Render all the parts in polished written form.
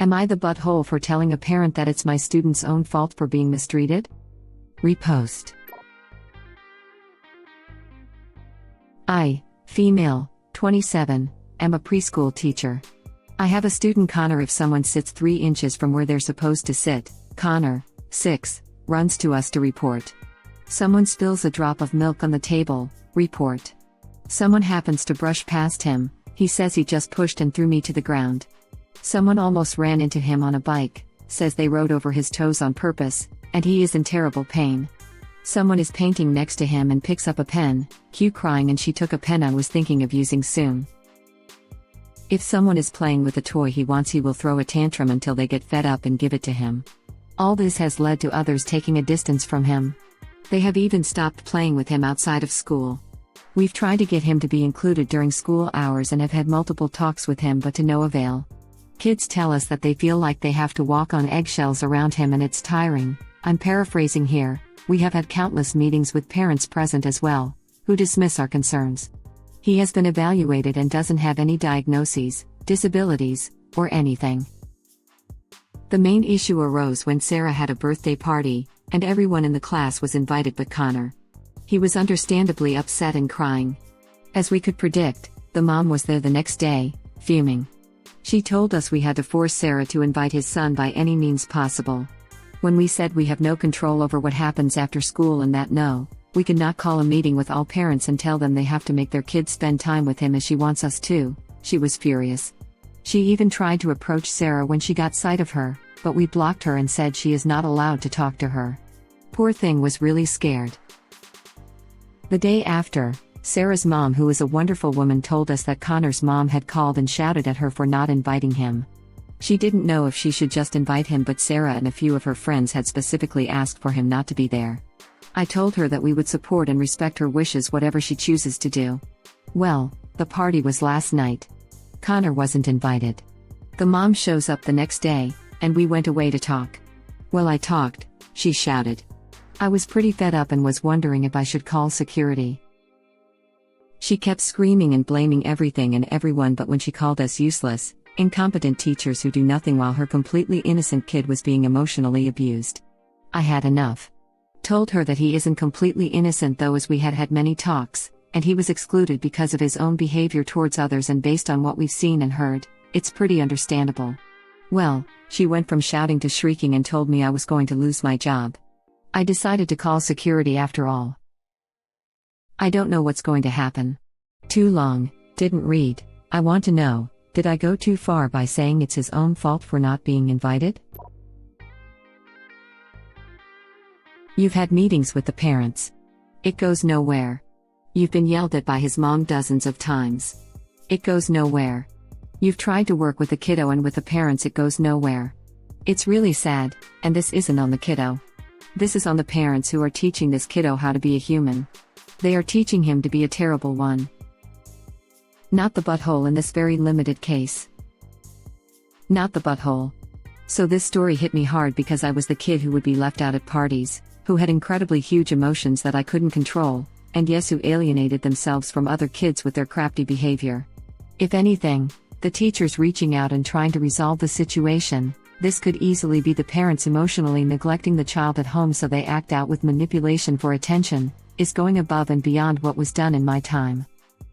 Am I the butthole for telling a parent that it's my student's own fault for being mistreated? Repost. I, female, 27, am a preschool teacher. I have a student Connor. If someone sits 3 inches from where they're supposed to sit, Connor, 6, runs to us to report. Someone spills a drop of milk on the table, report. Someone happens to brush past him, he says he just pushed and threw me to the ground. Someone almost ran into him on a bike, says they rode over his toes on purpose, and he is in terrible pain. Someone is painting next to him and picks up a pen, cue crying, and she took a pen I was thinking of using soon. If someone is playing with a toy he wants, he will throw a tantrum until they get fed up and give it to him. All this has led to others taking a distance from him. They have even stopped playing with him outside of school. We've tried to get him to be included during school hours and have had multiple talks with him, but to no avail. Kids tell us that they feel like they have to walk on eggshells around him and it's tiring. I'm paraphrasing here. We have had countless meetings with parents present as well, who dismiss our concerns. He has been evaluated and doesn't have any diagnoses, disabilities, or anything. The main issue arose when Sarah had a birthday party, and everyone in the class was invited but Connor. He was understandably upset and crying. As we could predict, the mom was there the next day, fuming. She told us we had to force Sarah to invite his son by any means possible. When we said we have no control over what happens after school and that we could not call a meeting with all parents and tell them they have to make their kids spend time with him as she wants us to, she was furious. She even tried to approach Sarah when she got sight of her, but we blocked her and said she is not allowed to talk to her. Poor thing was really scared. The day after, Sarah's mom, who is a wonderful woman, told us that Connor's mom had called and shouted at her for not inviting him. She didn't know if she should just invite him, but Sarah and a few of her friends had specifically asked for him not to be there. I told her that we would support and respect her wishes, whatever she chooses to do. Well, the party was last night. Connor wasn't invited. The mom shows up the next day, and we went away to talk. Well, I talked, she shouted. I was pretty fed up and was wondering if I should call security. She kept screaming and blaming everything and everyone, but when she called us useless, incompetent teachers who do nothing while her completely innocent kid was being emotionally abused, I had enough. Told her that he isn't completely innocent though, as we had had many talks, and he was excluded because of his own behavior towards others, and based on what we've seen and heard, it's pretty understandable. Well, she went from shouting to shrieking and told me I was going to lose my job. I decided to call security after all. I don't know what's going to happen. Too long, didn't read. I want to know, did I go too far by saying it's his own fault for not being invited? You've had meetings with the parents. It goes nowhere. You've been yelled at by his mom dozens of times. It goes nowhere. You've tried to work with the kiddo and with the parents. It goes nowhere. It's really sad, and this isn't on the kiddo. This is on the parents who are teaching this kiddo how to be a human. They are teaching him to be a terrible one. Not the butthole in this very limited case. Not the butthole. So this story hit me hard because I was the kid who would be left out at parties, who had incredibly huge emotions that I couldn't control, and yes, who alienated themselves from other kids with their crafty behavior. If anything, the teachers reaching out and trying to resolve the situation, this could easily be the parents emotionally neglecting the child at home so they act out with manipulation for attention, is going above and beyond what was done in my time.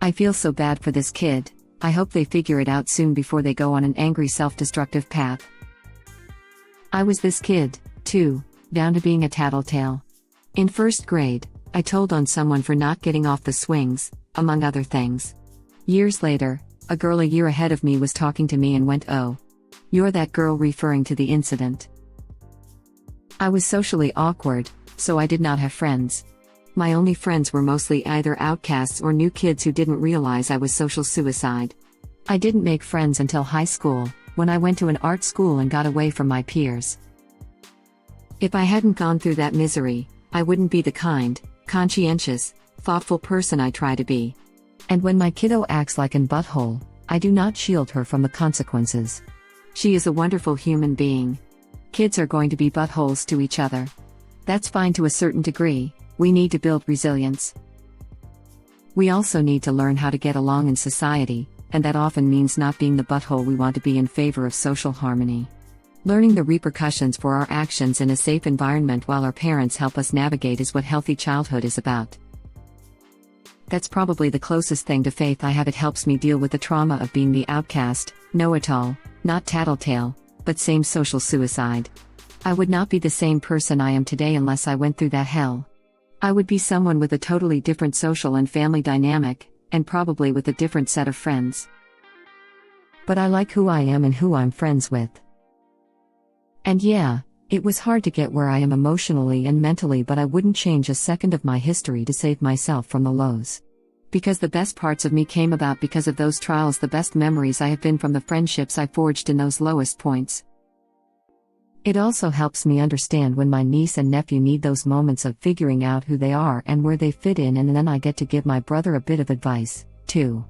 I feel so bad for this kid. I hope they figure it out soon before they go on an angry self-destructive path. I was this kid, too, down to being a tattletale. In first grade, I told on someone for not getting off the swings, among other things. Years later, a girl a year ahead of me was talking to me and went, "Oh, you're that girl," referring to the incident. I was socially awkward, so I did not have friends. My only friends were mostly either outcasts or new kids who didn't realize I was social suicide. I didn't make friends until high school, when I went to an art school and got away from my peers. If I hadn't gone through that misery, I wouldn't be the kind, conscientious, thoughtful person I try to be. And when my kiddo acts like an butthole, I do not shield her from the consequences. She is a wonderful human being. Kids are going to be buttholes to each other. That's fine to a certain degree. We need to build resilience. We also need to learn how to get along in society, and that often means not being the butthole we want to be in favor of social harmony. Learning the repercussions for our actions in a safe environment while our parents help us navigate is what healthy childhood is about. That's probably the closest thing to faith I have. It helps me deal with the trauma of being the outcast, know-it-all, not tattletale, but same social suicide. I would not be the same person I am today unless I went through that hell. I would be someone with a totally different social and family dynamic, and probably with a different set of friends. But I like who I am and who I'm friends with. And yeah, it was hard to get where I am emotionally and mentally, but I wouldn't change a second of my history to save myself from the lows. Because the best parts of me came about because of those trials. The best memories I have been from the friendships I forged in those lowest points. It also helps me understand when my niece and nephew need those moments of figuring out who they are and where they fit in, and then I get to give my brother a bit of advice, too.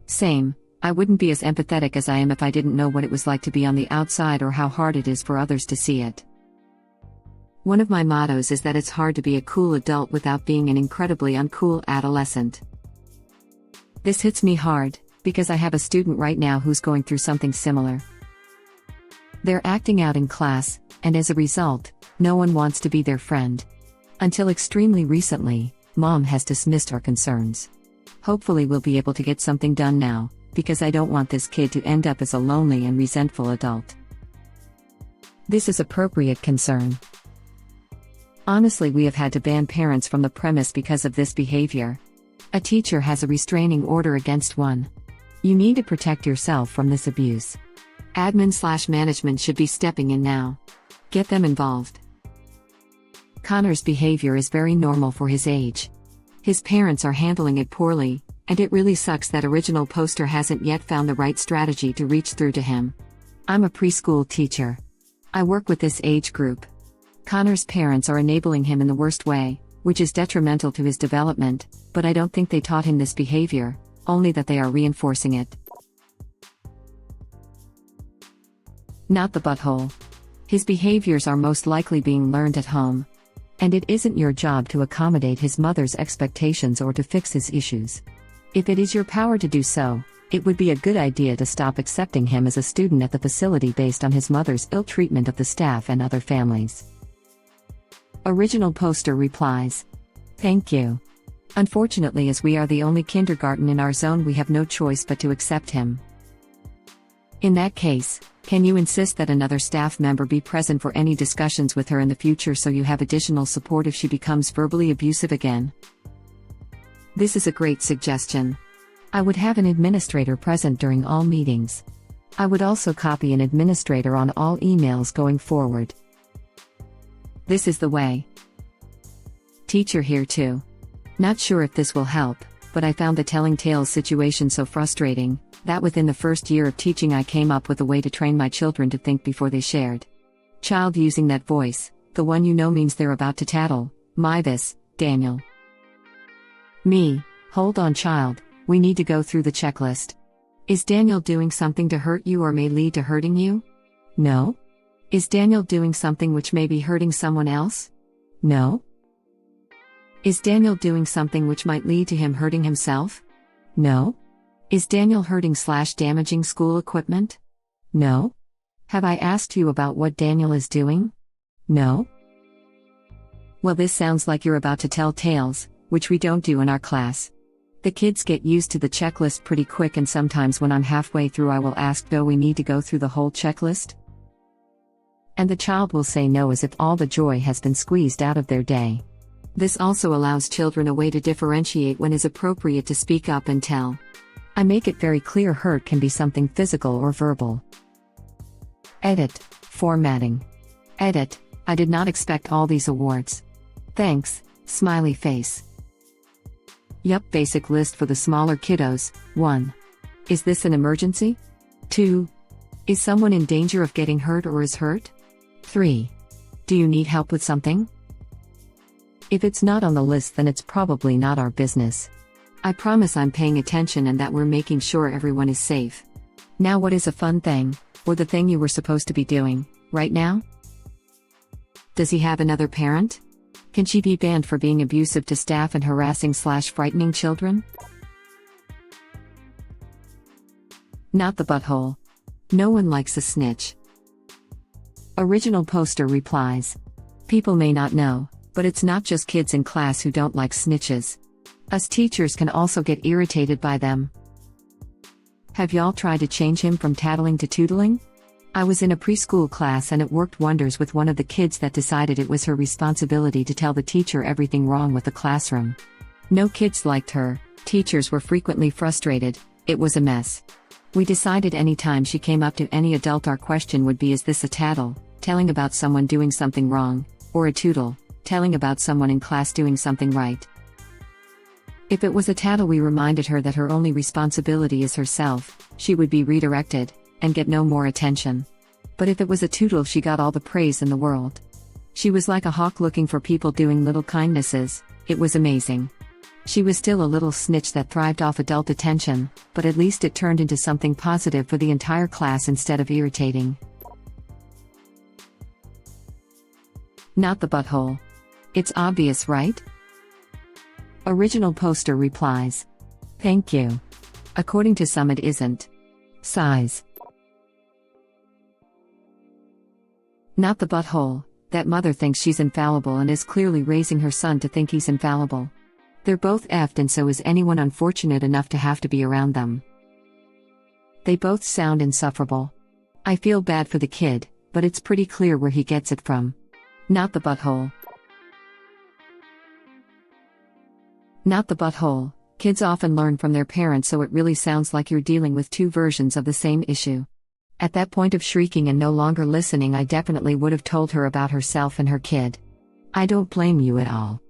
Same, I wouldn't be as empathetic as I am if I didn't know what it was like to be on the outside or how hard it is for others to see it. One of my mottos is that it's hard to be a cool adult without being an incredibly uncool adolescent. This hits me hard, because I have a student right now who's going through something similar. They're acting out in class, and as a result, no one wants to be their friend. Until extremely recently, Mom has dismissed our concerns. Hopefully we'll be able to get something done now, because I don't want this kid to end up as a lonely and resentful adult. This is appropriate concern. Honestly, we have had to ban parents from the premise because of this behavior. A teacher has a restraining order against one. You need to protect yourself from this abuse. Admin/management should be stepping in now. Get them involved. Connor's behavior is very normal for his age. His parents are handling it poorly, and it really sucks that original poster hasn't yet found the right strategy to reach through to him. I'm a preschool teacher. I work with this age group. Connor's parents are enabling him in the worst way, which is detrimental to his development, but I don't think they taught him this behavior, only that they are reinforcing it. Not the butthole. His behaviors are most likely being learned at home. And it isn't your job to accommodate his mother's expectations or to fix his issues. If it is your power to do so, it would be a good idea to stop accepting him as a student at the facility based on his mother's ill treatment of the staff and other families. Original poster replies, "Thank you. Unfortunately, as we are the only kindergarten in our zone, we have no choice but to accept him. In that case, can you insist that another staff member be present for any discussions with her in the future so you have additional support if she becomes verbally abusive again?" This is a great suggestion. I would have an administrator present during all meetings. I would also copy an administrator on all emails going forward. This is the way. Teacher here too. Not sure if this will help, but I found the telling tales situation so frustrating, that within the first year of teaching I came up with a way to train my children to think before they shared. Child using that voice, the one you know means they're about to tattle, this, Daniel. Me, hold on child, we need to go through the checklist. Is Daniel doing something to hurt you or may lead to hurting you? No. Is Daniel doing something which may be hurting someone else? No. Is Daniel doing something which might lead to him hurting himself? No. Is Daniel hurting/damaging school equipment? No. Have I asked you about what Daniel is doing? No. Well, this sounds like you're about to tell tales, which we don't do in our class. The kids get used to the checklist pretty quick, and sometimes when I'm halfway through I will ask, "Do we need to go through the whole checklist?" And the child will say no as if all the joy has been squeezed out of their day. This also allows children a way to differentiate when it's appropriate to speak up and tell. I make it very clear hurt can be something physical or verbal. Edit. Formatting. Edit. I did not expect all these awards. Thanks, smiley face. Yup, basic list for the smaller kiddos. 1. Is this an emergency? 2. Is someone in danger of getting hurt or is hurt? 3. Do you need help with something? If it's not on the list, then it's probably not our business. I promise I'm paying attention and that we're making sure everyone is safe. Now, what is a fun thing, or the thing you were supposed to be doing, right now? Does he have another parent? Can she be banned for being abusive to staff and harassing/frightening children? Not the butthole. No one likes a snitch. Original poster replies. People may not know, but it's not just kids in class who don't like snitches. Us teachers can also get irritated by them. Have y'all tried to change him from tattling to tootling? I was in a preschool class and it worked wonders with one of the kids that decided it was her responsibility to tell the teacher everything wrong with the classroom. No kids liked her, teachers were frequently frustrated, it was a mess. We decided anytime she came up to any adult our question would be, is this a tattle, telling about someone doing something wrong, or a tootle, telling about someone in class doing something right? If it was a tattle we reminded her that her only responsibility is herself, she would be redirected, and get no more attention. But if it was a tootle she got all the praise in the world. She was like a hawk looking for people doing little kindnesses, it was amazing. She was still a little snitch that thrived off adult attention, but at least it turned into something positive for the entire class instead of irritating. Not the butthole. It's obvious, right? Original poster replies. Thank you. According to some it isn't. Sighs. Not the butthole. That mother thinks she's infallible and is clearly raising her son to think he's infallible. They're both effed, and so is anyone unfortunate enough to have to be around them. They both sound insufferable. I feel bad for the kid, but it's pretty clear where he gets it from. Not the butthole. Not the butthole. Kids often learn from their parents, so it really sounds like you're dealing with two versions of the same issue. At that point of shrieking and no longer listening, I definitely would have told her about herself and her kid. I don't blame you at all.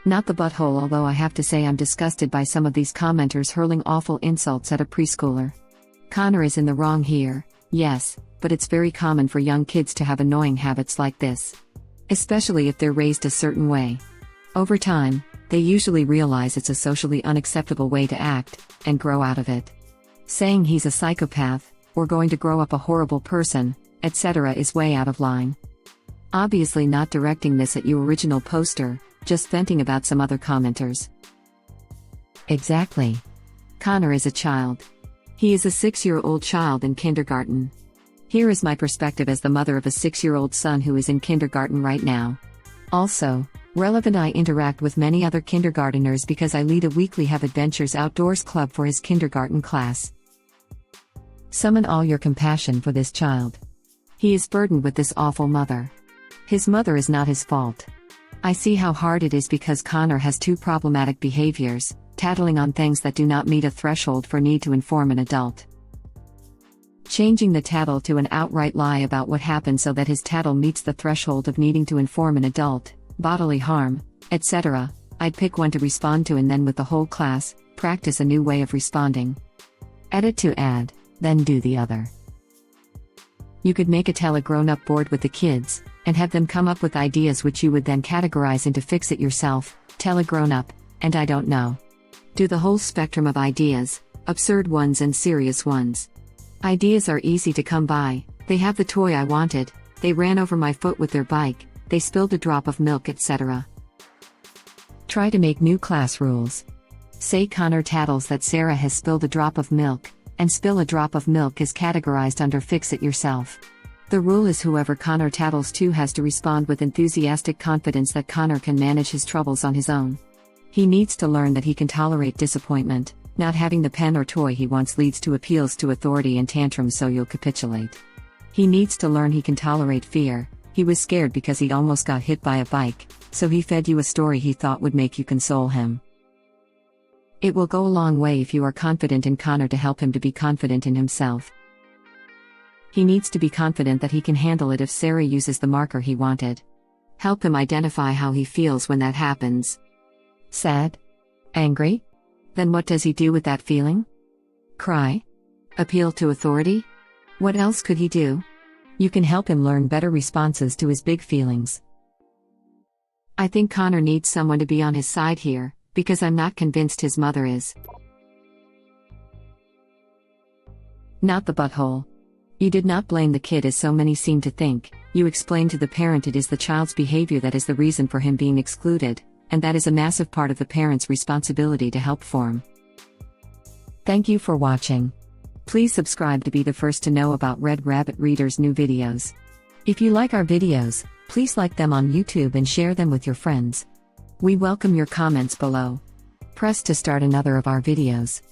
Not the butthole, although I have to say I'm disgusted by some of these commenters hurling awful insults at a preschooler. Connor is in the wrong here, yes, but it's very common for young kids to have annoying habits like this. Especially if they're raised a certain way. Over time, they usually realize it's a socially unacceptable way to act, and grow out of it. Saying he's a psychopath, or going to grow up a horrible person, etc. is way out of line. Obviously not directing this at you, original poster, just venting about some other commenters. Exactly. Connor is a child. He is a 6-year-old child in kindergarten. Here is my perspective as the mother of a 6-year-old son who is in kindergarten right now. Also, relevant, I interact with many other kindergarteners because I lead a weekly Have Adventures Outdoors club for his kindergarten class. Summon all your compassion for this child. He is burdened with this awful mother. His mother is not his fault. I see how hard it is because Connor has two problematic behaviors, tattling on things that do not meet a threshold for need to inform an adult. Changing the tattle to an outright lie about what happened so that his tattle meets the threshold of needing to inform an adult, bodily harm, etc. I'd pick one to respond to and then with the whole class, practice a new way of responding. Edit to add, then do the other. You could make a tell a grown-up board with the kids, and have them come up with ideas which you would then categorize into fix it yourself, tell a grown-up, and I don't know. Do the whole spectrum of ideas, absurd ones and serious ones. Ideas are easy to come by. They have the toy I wanted, they ran over my foot with their bike, they spilled a drop of milk, etc. Try to make new class rules. Say Connor tattles that Sarah has spilled a drop of milk, and spill a drop of milk is categorized under fix it yourself. The rule is whoever Connor tattles to has to respond with enthusiastic confidence that Connor can manage his troubles on his own. He needs to learn that he can tolerate disappointment. Not having the pen or toy he wants leads to appeals to authority and tantrums, so you'll capitulate. He needs to learn he can tolerate fear. He was scared because he almost got hit by a bike, so he fed you a story he thought would make you console him. It will go a long way if you are confident in Connor to help him to be confident in himself. He needs to be confident that he can handle it if Sarah uses the marker he wanted. Help him identify how he feels when that happens. Sad? Angry? Then what does he do with that feeling? Cry? Appeal to authority? What else could he do? You can help him learn better responses to his big feelings. I think Connor needs someone to be on his side here, because I'm not convinced his mother is. Not the butthole. You did not blame the kid as so many seem to think. You explained to the parent it is the child's behavior that is the reason for him being excluded, and that is a massive part of the parent's responsibility to help form. Thank you for watching. Please subscribe to be the first to know about Red Rabbit Reader's new videos. If you like our videos, please like them on YouTube and share them with your friends. We welcome your comments below. Press to start another of our videos.